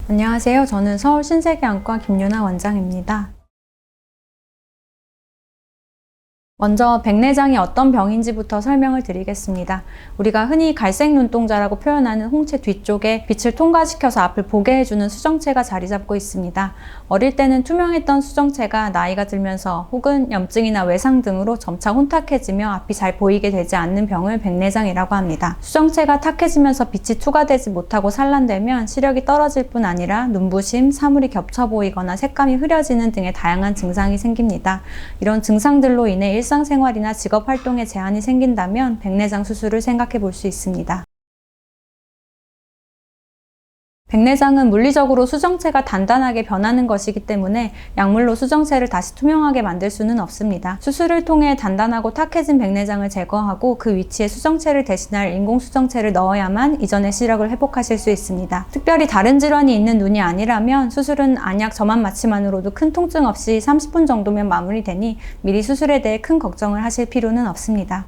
안녕하세요. 저는 서울 신세계안과 김유나 원장입니다. 먼저 백내장이 어떤 병인지부터 설명을 드리겠습니다. 우리가 흔히 갈색 눈동자라고 표현하는 홍채 뒤쪽에 빛을 통과시켜서 앞을 보게 해주는 수정체가 자리 잡고 있습니다. 어릴 때는 투명했던 수정체가 나이가 들면서 혹은 염증이나 외상 등으로 점차 혼탁해지며 앞이 잘 보이게 되지 않는 병을 백내장이라고 합니다. 수정체가 탁해지면서 빛이 투과되지 못하고 산란되면 시력이 떨어질 뿐 아니라 눈부심, 사물이 겹쳐 보이거나 색감이 흐려지는 등의 다양한 증상이 생깁니다. 이런 증상들로 인해 일상생활이나 직업활동에 제한이 생긴다면 백내장 수술을 생각해 볼 수 있습니다. 백내장은 물리적으로 수정체가 단단하게 변하는 것이기 때문에 약물로 수정체를 다시 투명하게 만들 수는 없습니다. 수술을 통해 단단하고 탁해진 백내장을 제거하고 그 위치에 수정체를 대신할 인공수정체를 넣어야만 이전의 시력을 회복하실 수 있습니다. 특별히 다른 질환이 있는 눈이 아니라면 수술은 안약 점암 마취만으로도 큰 통증 없이 30분 정도면 마무리되니 미리 수술에 대해 큰 걱정을 하실 필요는 없습니다.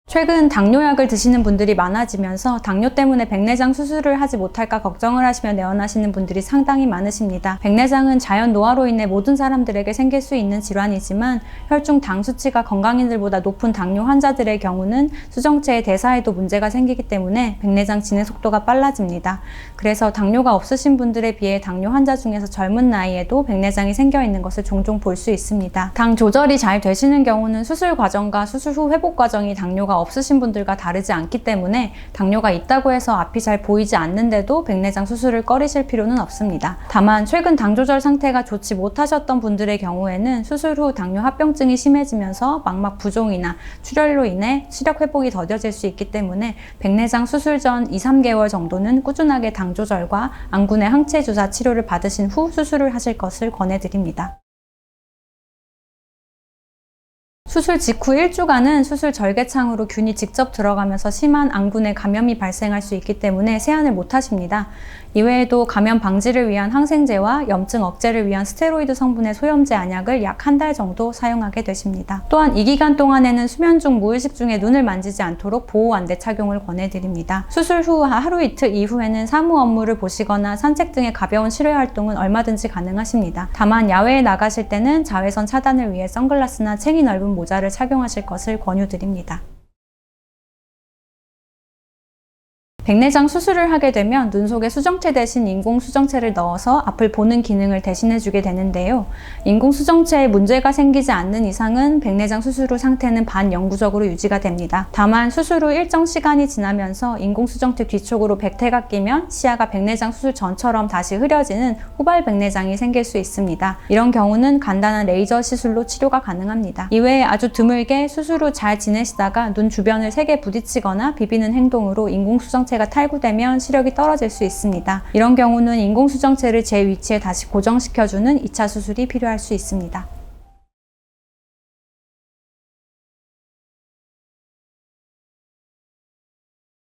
최근 당뇨약을 드시는 분들이 많아지면서 당뇨 때문에 백내장 수술을 하지 못할까 걱정을 하시며 내원하시는 분들이 상당히 많으십니다. 백내장은 자연 노화로 인해 모든 사람들에게 생길 수 있는 질환이지만 혈중 당 수치가 건강인들보다 높은 당뇨 환자들의 경우는 수정체의 대사에도 문제가 생기기 때문에 백내장 진행 속도가 빨라집니다. 그래서 당뇨가 없으신 분들에 비해 당뇨 환자 중에서 젊은 나이에도 백내장이 생겨 있는 것을 종종 볼 수 있습니다. 당 조절이 잘 되시는 경우는 수술 과정과 수술 후 회복 과정이 당뇨가 없으신 분들과 다르지 않기 때문에 당뇨가 있다고 해서 앞이 잘 보이지 않는데도 백내장 수술을 꺼리실 필요는 없습니다. 다만 최근 당 조절 상태가 좋지 못하셨던 분들의 경우에는 수술 후 당뇨 합병증이 심해지면서 망막 부종이나 출혈로 인해 시력 회복이 더뎌질 수 있기 때문에 백내장 수술 전 2-3개월 정도는 꾸준하게 당 조절과 안군의 항체 주사 치료를 받으신 후 수술을 하실 것을 권해드립니다. 수술 직후 1주간은 수술 절개창으로 균이 직접 들어가면서 심한 안군에 감염이 발생할 수 있기 때문에 세안을 못 하십니다. 이외에도 감염 방지를 위한 항생제와 염증 억제를 위한 스테로이드 성분의 소염제 안약을 약 한 달 정도 사용하게 되십니다. 또한 이 기간 동안에는 수면 중 무의식 중에 눈을 만지지 않도록 보호 안대 착용을 권해드립니다. 수술 후 하루 이틀 이후에는 사무 업무를 보시거나 산책 등의 가벼운 실외 활동은 얼마든지 가능하십니다. 다만 야외에 나가실 때는 자외선 차단을 위해 선글라스나 챙이 넓은 모자를 착용하실 것을 권유드립니다. 백내장 수술을 하게 되면 눈 속에 수정체 대신 인공수정체를 넣어서 앞을 보는 기능을 대신해주게 되는데요. 인공수정체에 문제가 생기지 않는 이상은 백내장 수술 후 상태는 반영구적으로 유지가 됩니다. 다만 수술 후 일정 시간이 지나면서 인공수정체 뒤쪽으로 백태가 끼면 시야가 백내장 수술 전처럼 다시 흐려지는 후발 백내장이 생길 수 있습니다. 이런 경우는 간단한 레이저 시술로 치료가 가능합니다. 이외에 아주 드물게 수술 후 잘 지내시다가 눈 주변을 세게 부딪히거나 비비는 행동으로 인공수정체 가 탈구되면 시력이 떨어질 수 있습니다. 이런 경우는 인공수정체를 제 위치에 다시 고정시켜주는 2차 수술이 필요할 수 있습니다.